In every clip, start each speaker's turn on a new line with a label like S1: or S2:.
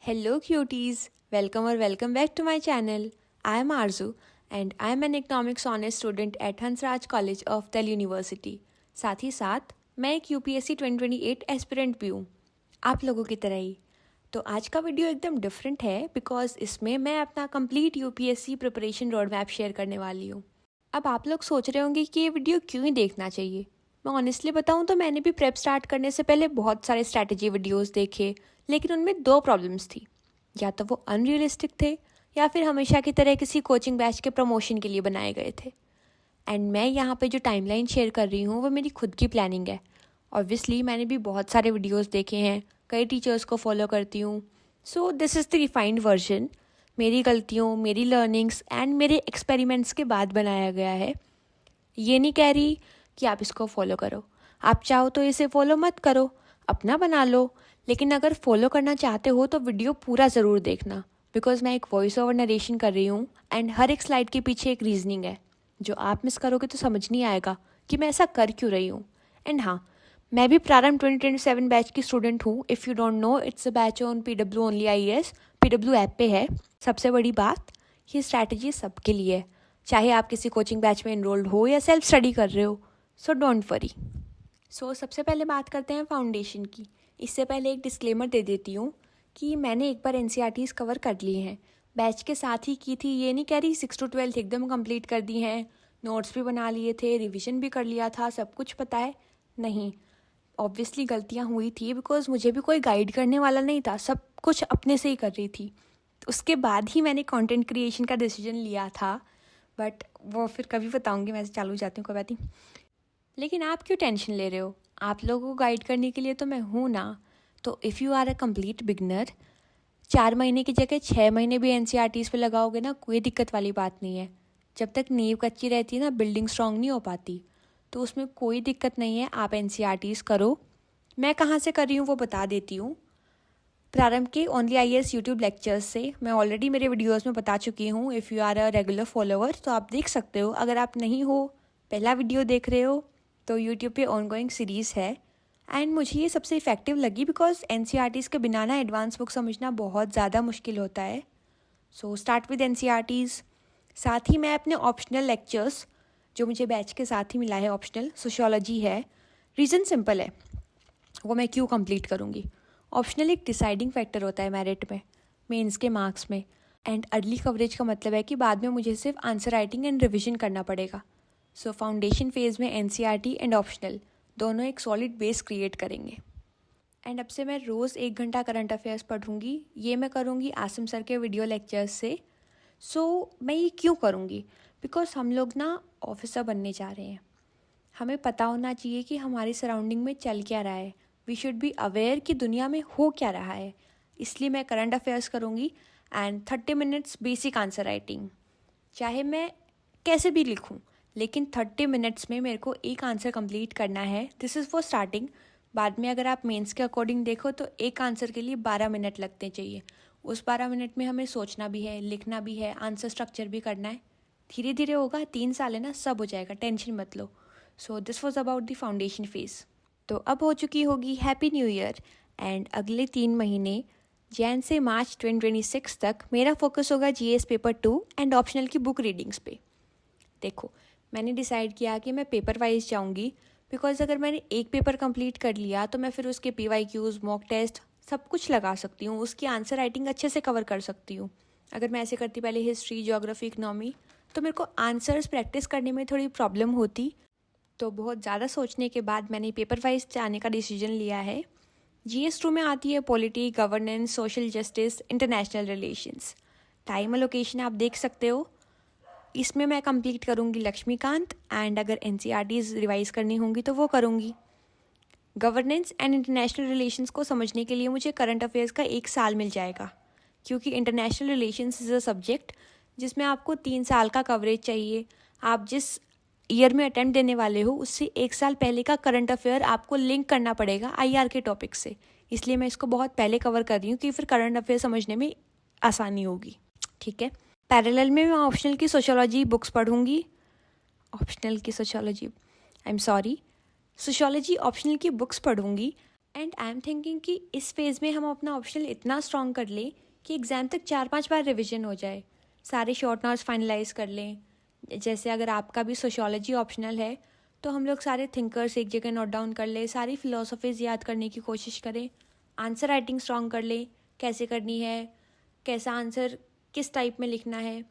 S1: Hello cuties, welcome or welcome back to my channel. I am Arzu and I am an economics honors student at Hansraj College of Delhi University. साथ ही साथ मैं एक UPSC 2028 aspirant भी हूँ, आप लोगों की तरह ही। तो आज का वीडियो एकदम डिफरेंट है बिकॉज इसमें मैं अपना complete UPSC preparation road map share करने वाली हूँ। अब आप लोग सोच रहे होंगे कि ये वीडियो क्यों ही देखना चाहिए। मैं ऑनेस्टली बताऊँ तो मैंने भी प्रेप स्टार्ट करने से पहले बहुत सारे स्ट्रैटेजी वीडियोस देखे, लेकिन उनमें दो प्रॉब्लम्स थी। या तो वो अनरियलिस्टिक थे या फिर हमेशा की तरह किसी कोचिंग बैच के प्रमोशन के लिए बनाए गए थे। एंड मैं यहाँ पे जो टाइमलाइन शेयर कर रही हूँ वो मेरी खुद की प्लानिंग है। ऑब्वियसली मैंने भी बहुत सारे वीडियोस देखे हैं, कई टीचर्स को फॉलो करती हूँ। So this is the refined version, मेरी गलतियों, मेरी लर्निंग्स एंड मेरे एक्सपेरिमेंट्स के बाद बनाया गया है। ये नहीं कह रही कि आप इसको फॉलो करो, आप चाहो तो इसे फॉलो मत करो, अपना बना लो। लेकिन अगर फॉलो करना चाहते हो तो वीडियो पूरा ज़रूर देखना, बिकॉज मैं एक वॉइस ओवर नरेशन कर रही हूँ एंड हर एक स्लाइड के पीछे एक रीजनिंग है जो आप मिस करोगे तो समझ नहीं आएगा कि मैं ऐसा कर क्यों रही हूँ। एंड हाँ, मैं भी प्रारंभ 2027 बैच की स्टूडेंट हूँ। If you don't know, it's a batch on PW only IAS, PW app पे है। सबसे बड़ी बात, ये स्ट्रैटेजी सबके लिए है, चाहे आप किसी कोचिंग बैच में एनरोल्ड हो या सेल्फ स्टडी कर रहे हो। So don't worry. सो सबसे पहले बात करते हैं फाउंडेशन की। इससे पहले एक डिस्क्लेमर दे देती हूँ कि मैंने एक बार NCERTs कवर कर लिए हैं, बैच के साथ ही की थी। ये नहीं कह रही 6 to 12 एकदम कंप्लीट कर दी हैं, नोट्स भी बना लिए थे, रिवीजन भी कर लिया था, सब कुछ पता है। नहीं, ऑब्वियसली गलतियाँ हुई थी बिकॉज मुझे भी कोई गाइड करने वाला नहीं था, सब कुछ अपने से ही कर रही थी। उसके बाद ही मैंने कंटेंट क्रिएशन का डिसीजन लिया था, बट वो फिर कभी बताऊँगी, मैं चालू जाती हूँ, कोई बात नहीं। लेकिन आप क्यों टेंशन ले रहे हो, आप लोगों को गाइड करने के लिए तो मैं हूँ ना। तो if you are a complete beginner, 4 महीने की जगह 6 महीने भी NCERTs पे लगाओगे ना, कोई दिक्कत वाली बात नहीं है। जब तक नींव कच्ची रहती है ना, बिल्डिंग स्ट्रांग नहीं हो पाती, तो उसमें कोई दिक्कत नहीं है, आप NCERTs करो। मैं कहाँ से कर रही हूँ वो बता देती हूँ। प्रारंभ के ओनली IAS यूट्यूब लेक्चर्स से मैं ऑलरेडी मेरे वीडियोस में बता चुकी हूँ। If you are a regular follower तो आप देख सकते हो। अगर आप नहीं हो, पहला वीडियो देख रहे हो, तो यूट्यूब पे ऑनगोइंग सीरीज़ है। एंड मुझे ये सबसे इफेक्टिव लगी बिकॉज NCERTs के बिना ना एडवांस बुक समझना बहुत ज़्यादा मुश्किल होता है। So start with NCERTs। साथ ही मैं अपने ऑप्शनल लेक्चर्स, जो मुझे बैच के साथ ही मिला है, ऑप्शनल सोशियोलॉजी है। रीज़न सिंपल है, वो मैं क्यों कंप्लीट करूँगी। ऑप्शनल एक डिसाइडिंग फैक्टर होता है मेरिट में, मेंस के मार्क्स में। एंड अर्ली कवरेज का मतलब है कि बाद में मुझे सिर्फ आंसर राइटिंग एंड रिविजन करना पड़ेगा। सो फाउंडेशन फेज़ में NCERT एंड ऑप्शनल दोनों एक सॉलिड बेस क्रिएट करेंगे। एंड अब से मैं रोज़ 1 घंटा करंट अफेयर्स पढ़ूंगी। ये मैं करूँगी आसिम सर के वीडियो लेक्चर्स से। मैं ये क्यों करूँगी, बिकॉज हम लोग ना ऑफिसर बनने जा रहे हैं। हमें पता होना चाहिए कि हमारी सराउंडिंग में चल क्या रहा है। वी शुड बी अवेयर कि दुनिया में हो क्या रहा है। इसलिए मैं करंट अफेयर्स करूँगी and 30 minutes basic answer writing. चाहे मैं कैसे भी लिखूँ, लेकिन 30 मिनट्स में मेरे को एक आंसर कंप्लीट करना है। This is for starting. बाद में अगर आप मेंस के अकॉर्डिंग देखो तो एक आंसर के लिए 12 मिनट लगते चाहिए। उस 12 मिनट में हमें सोचना भी है, लिखना भी है, आंसर स्ट्रक्चर भी करना है। धीरे धीरे होगा, 3 साल है ना, सब हो जाएगा, टेंशन मत लो। So this was about the foundation phase. तो अब हो चुकी होगी हैप्पी न्यू ईयर। एंड अगले 3 महीने जैन से मार्च 2026 तक मेरा फोकस होगा GS पेपर 2 एंड ऑप्शनल की बुक रीडिंग्स पे। देखो, मैंने डिसाइड किया कि मैं पेपर वाइज जाऊँगी, बिकॉज अगर मैंने एक पेपर कंप्लीट कर लिया तो मैं फिर उसके PYQs, मॉक टेस्ट सब कुछ लगा सकती हूँ, उसकी आंसर राइटिंग अच्छे से कवर कर सकती हूँ। अगर मैं ऐसे करती पहले हिस्ट्री, ज्योग्राफी, इकनॉमी, तो मेरे को आंसर्स प्रैक्टिस करने में थोड़ी प्रॉब्लम होती। तो बहुत ज़्यादा सोचने के बाद मैंने पेपर वाइज जाने का डिसीजन लिया है। GS2 में आती है polity, governance, social justice, international relations. Time allocation आप देख सकते हो। इसमें मैं कंप्लीट करूँगी लक्ष्मीकांत, एंड अगर NCERTs रिवाइज करनी होंगी तो वो करूँगी। गवर्नेंस एंड इंटरनेशनल रिलेशंस को समझने के लिए मुझे करंट अफेयर्स का 1 साल मिल जाएगा, क्योंकि international relations is a subject जिसमें आपको 3 साल का कवरेज चाहिए। आप जिस ईयर में अटेम्प्ट देने वाले हो उससे 1 साल पहले का करंट अफेयर आपको लिंक करना पड़ेगा IR के टॉपिक से। इसलिए मैं इसको बहुत पहले कवर कर रही हूँ कि फिर करंट अफेयर समझने में आसानी होगी। ठीक है, पैरेलल में मैं ऑप्शनल की सोशियोलॉजी बुक्स पढ़ूँगी। ऑप्शनल की sociology, I am sorry, sociology optional की बुक्स पढ़ूँगी। एंड आई एम थिंकिंग कि इस फेज़ में हम अपना ऑप्शनल इतना स्ट्रॉन्ग कर लें कि एग्ज़ाम तक 4-5 बार रिविजन हो जाए, सारे शॉर्ट नोट्स फाइनलाइज कर लें। जैसे अगर आपका भी सोशियोलॉजी ऑप्शनल है तो हम लोग सारे थिंकर्स एक जगह नोट डाउन कर लें, सारी फिलोसफीज़ याद करने की कोशिश करें, आंसर राइटिंग स्ट्रॉन्ग कर लें, कैसे करनी है, कैसा आंसर किस टाइप में लिखना है।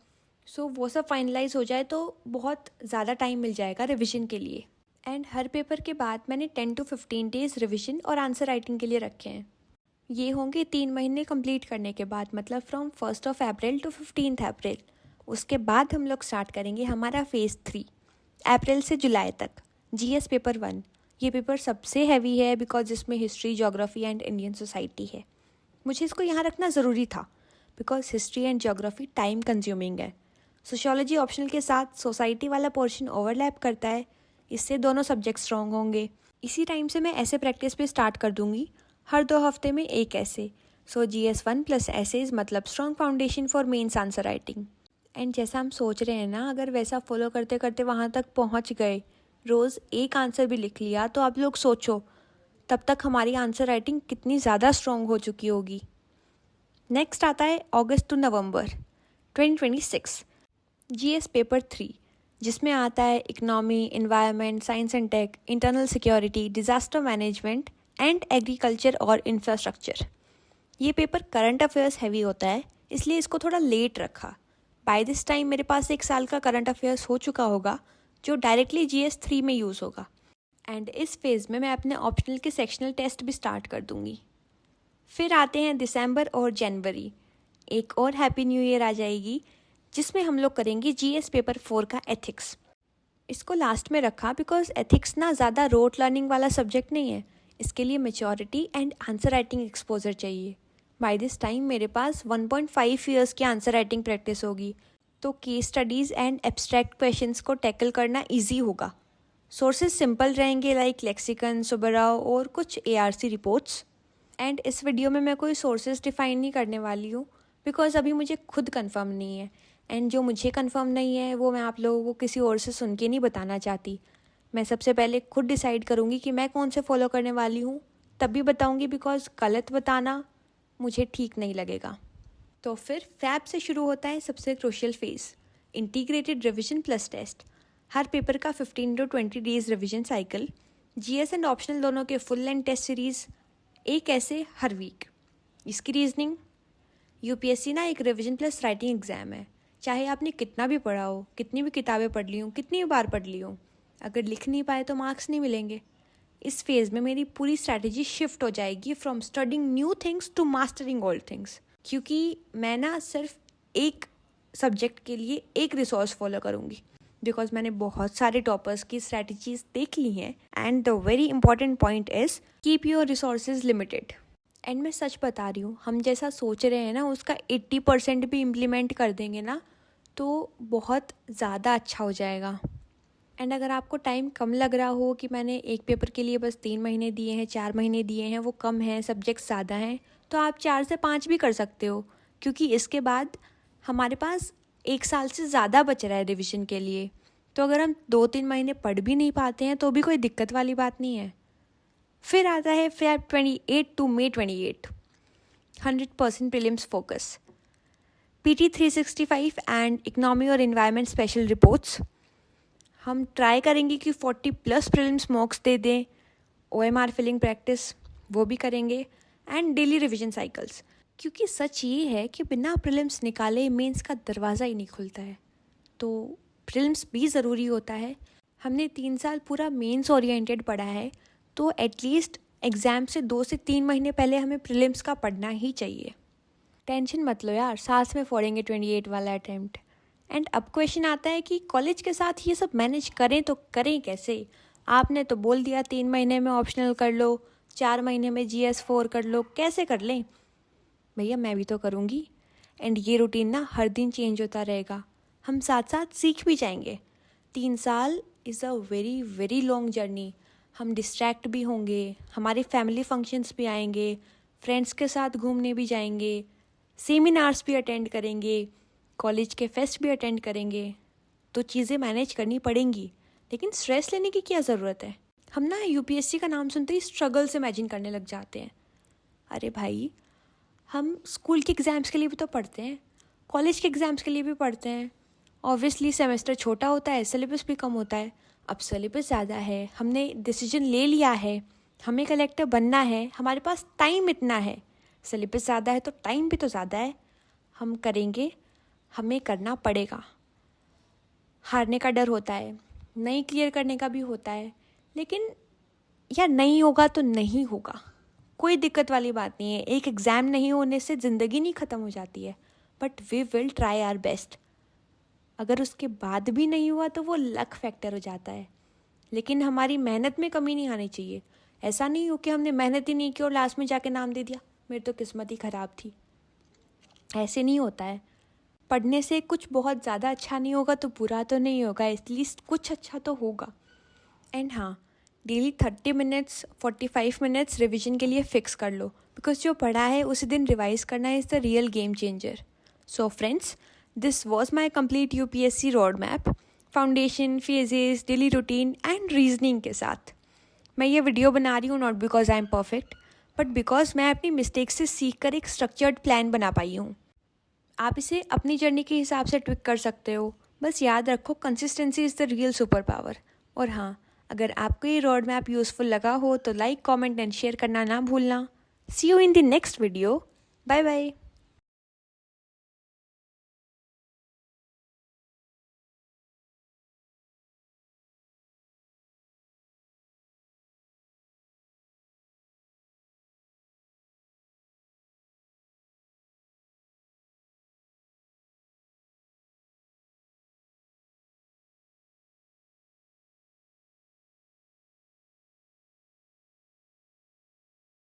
S1: सो वो सब फाइनलाइज हो जाए तो बहुत ज़्यादा टाइम मिल जाएगा रिविजन के लिए। एंड हर पेपर के बाद मैंने 10 to 15 डेज़ रिविजन और आंसर राइटिंग के लिए रखे हैं। ये होंगे 3 महीने कंप्लीट करने के बाद, मतलब फ्रॉम 1 अप्रैल टू 15 अप्रैल। उसके बाद हम लोग स्टार्ट करेंगे हमारा फेज़ 3 अप्रैल से जुलाई तक। जीएस पेपर 1, ये पेपर सबसे हैवी है बिकॉज इसमें history, geography and Indian society है। मुझे इसको यहाँ रखना ज़रूरी था because history and geography time consuming है। सोशियोलॉजी ऑप्शनल के साथ सोसाइटी वाला पोर्शन ओवरलैप करता है, इससे दोनों सब्जेक्ट स्ट्रॉन्ग होंगे। इसी टाइम से मैं ऐसे प्रैक्टिस भी स्टार्ट कर दूंगी, हर 2 हफ्ते में एक ऐसे। सो GS1 प्लस ऐसेज मतलब strong foundation for mains answer writing. And जैसा हम सोच रहे हैं ना, अगर वैसा फॉलो करते करते वहाँ तक पहुँच गए, रोज़ एक आंसर भी लिख लिया, तो आप लोग सोचो तब तक हमारी आंसर राइटिंग कितनी ज़्यादा स्ट्रॉन्ग हो चुकी होगी। नेक्स्ट आता है August to November 2026 GS paper 3, जिसमें आता है economy, environment, science and tech, internal security, disaster management and agriculture और इंफ्रास्ट्रक्चर। ये पेपर करंट अफेयर्स हैवी होता है, इसलिए इसको थोड़ा लेट रखा। बाय दिस टाइम मेरे पास 1 साल का करंट अफेयर्स हो चुका होगा जो डायरेक्टली GS3 में यूज़ होगा। एंड इस फेज़ में मैं अपने ऑप्शनल के सेक्शनल टेस्ट भी स्टार्ट कर दूंगी। फिर आते हैं दिसंबर और जनवरी, एक और हैप्पी न्यू ईयर आ जाएगी जिसमें हम लोग करेंगे GS पेपर 4 का एथिक्स। इसको लास्ट में रखा बिकॉज एथिक्स ना ज़्यादा रोट लर्निंग वाला सब्जेक्ट नहीं है, इसके लिए maturity and answer writing exposure चाहिए। बाय दिस टाइम मेरे पास 1.5 ईयर्स की आंसर राइटिंग प्रैक्टिस होगी, तो case studies and abstract questions को टैकल करना ईजी होगा। सोर्सेज सिंपल रहेंगे लाइक लेक्सिकन, सुब्बाराव और कुछ ARC रिपोर्ट्स। एंड इस वीडियो में मैं कोई सोर्सेज डिफ़ाइन नहीं करने वाली हूँ बिकॉज अभी मुझे खुद कंफर्म नहीं है, एंड जो मुझे कंफर्म नहीं है वो मैं आप लोगों को किसी और से सुन के नहीं बताना चाहती। मैं सबसे पहले खुद डिसाइड करूँगी कि मैं कौन से फॉलो करने वाली हूँ, तभी बताऊँगी बिकॉज गलत बताना मुझे ठीक नहीं लगेगा। तो फिर फैब से शुरू होता है सबसे crucial phase, integrated revision plus test. हर पेपर का 15 to 20 days revision cycle, GS and optional दोनों के फुल लेंथ टेस्ट सीरीज़, एक ऐसे हर वीक। इसकी रीजनिंग, UPSC ना एक रिविजन प्लस राइटिंग एग्ज़ाम है। चाहे आपने कितना भी पढ़ा हो, कितनी भी किताबें पढ़ ली हूँ, कितनी भी बार पढ़ ली हूँ, अगर लिख नहीं पाए तो मार्क्स नहीं मिलेंगे। इस फेज़ में मेरी पूरी स्ट्रैटेजी शिफ्ट हो जाएगी from studying new things to mastering old things, क्योंकि मैं ना सिर्फ एक सब्जेक्ट के लिए एक रिसोर्स फॉलो करूँगी बिकॉज मैंने बहुत सारे टॉपर्स की स्ट्रैटेजीज देख ली हैं। And the very important point is keep your resources limited. And मैं सच बता रही हूँ, हम जैसा सोच रहे हैं ना उसका 80% भी इम्प्लीमेंट कर देंगे ना तो बहुत ज़्यादा अच्छा हो जाएगा। एंड अगर आपको टाइम कम लग रहा हो कि मैंने एक पेपर के लिए बस 3 महीने दिए हैं, 4 महीने दिए हैं, वो कम हैं, सब्जेक्ट्स ज़्यादा हैं, तो आप 4 से 5 भी कर सकते हो, क्योंकि इसके बाद हमारे पास 1 साल से ज़्यादा बच रहा है रिविजन के लिए। तो अगर हम 2-3 महीने पढ़ भी नहीं पाते हैं तो भी कोई दिक्कत वाली बात नहीं है। फिर आता है Feb 28 to May 28, 100% prelims focus, PT 365 and economy और इन्वायरमेंट स्पेशल रिपोर्ट्स। हम ट्राई करेंगे कि 40+ प्रीलिम्स मॉक्स दे दें, OMR फिलिंग प्रैक्टिस वो भी करेंगे, एंड डेली रिवीजन साइकिल्स, क्योंकि सच ये है कि बिना प्रीलिम्स निकाले मेंस का दरवाज़ा ही नहीं खुलता है। तो प्रीलिम्स भी ज़रूरी होता है। हमने 3 साल पूरा मेंस ओरिएंटेड पढ़ा है, तो एटलीस्ट एग्ज़ाम से 2 से 3 महीने पहले हमें प्रीलिम्स का पढ़ना ही चाहिए। टेंशन मत लो यार, साथ में फोड़ेंगे 28 वाला अटैम्प्ट। एंड अब क्वेश्चन आता है कि कॉलेज के साथ ये सब मैनेज करें तो करें कैसे। आपने तो बोल दिया 3 महीने में ऑप्शनल कर लो, 4 महीने में GS4 कर लो, कैसे कर लें भैया, मैं भी तो करूँगी। एंड ये रूटीन ना हर दिन चेंज होता रहेगा, हम साथ साथ सीख भी जाएंगे। 3 साल is a very very long journey. हम डिस्ट्रैक्ट भी होंगे, हमारे फैमिली फंक्शंस भी आएंगे, फ्रेंड्स के साथ घूमने भी जाएंगे, सेमिनार्स भी अटेंड करेंगे, कॉलेज के फेस्ट भी अटेंड करेंगे, तो चीज़ें मैनेज करनी पड़ेंगी। लेकिन स्ट्रेस लेने की क्या ज़रूरत है। हम ना यूपीएससी का नाम सुनते ही स्ट्रगल से इमेजिन करने लग जाते हैं। अरे भाई, हम स्कूल के एग्ज़ाम्स के लिए भी तो पढ़ते हैं, कॉलेज के एग्ज़ाम्स के लिए भी पढ़ते हैं। ऑब्वियसली सेमेस्टर छोटा होता है, सिलेबस भी कम होता है। अब सिलेबस ज़्यादा है, हमने डिसीजन ले लिया है, हमें कलेक्टर बनना है, हमारे पास टाइम इतना है। सिलेबस ज़्यादा है तो टाइम भी तो ज़्यादा है। हम करेंगे, हमें करना पड़ेगा। हारने का डर होता है, नहीं क्लियर करने का भी होता है, लेकिन यार नहीं होगा तो नहीं होगा, कोई दिक्कत वाली बात नहीं है। एक एग्ज़ाम नहीं होने से ज़िंदगी नहीं ख़त्म हो जाती है, but we will try our best. अगर उसके बाद भी नहीं हुआ तो वो लक फैक्टर हो जाता है, लेकिन हमारी मेहनत में कमी नहीं आनी चाहिए। ऐसा नहीं हो कि हमने मेहनत ही नहीं की और लास्ट में जाके नाम दे दिया मेरी तो किस्मत ही ख़राब थी। ऐसे नहीं होता है। पढ़ने से कुछ बहुत ज़्यादा अच्छा नहीं होगा तो बुरा तो नहीं होगा, एटलीस्ट कुछ अच्छा तो होगा। एंड हाँ, डेली 30 मिनट्स 45 मिनट्स रिविजन के लिए फ़िक्स कर लो, बिकॉज जो पढ़ा है उसी दिन रिवाइज करना is the real game changer. So friends, this was my complete UPSC road map, foundation, phases, daily routine and reasoning के साथ। मैं ये वीडियो बना रही हूँ not because I am perfect, but because मैं अपनी मिस्टेक से सीख कर एक स्ट्रक्चर्ड प्लान बना पाई हूँ। आप इसे अपनी जर्नी के हिसाब से ट्विक कर सकते हो। बस याद रखो, consistency is the real super power. और हाँ, अगर आपको ये रोड मैप यूज़फुल लगा हो तो लाइक, कमेंट एंड शेयर करना ना भूलना। See you in the next video. Bye bye.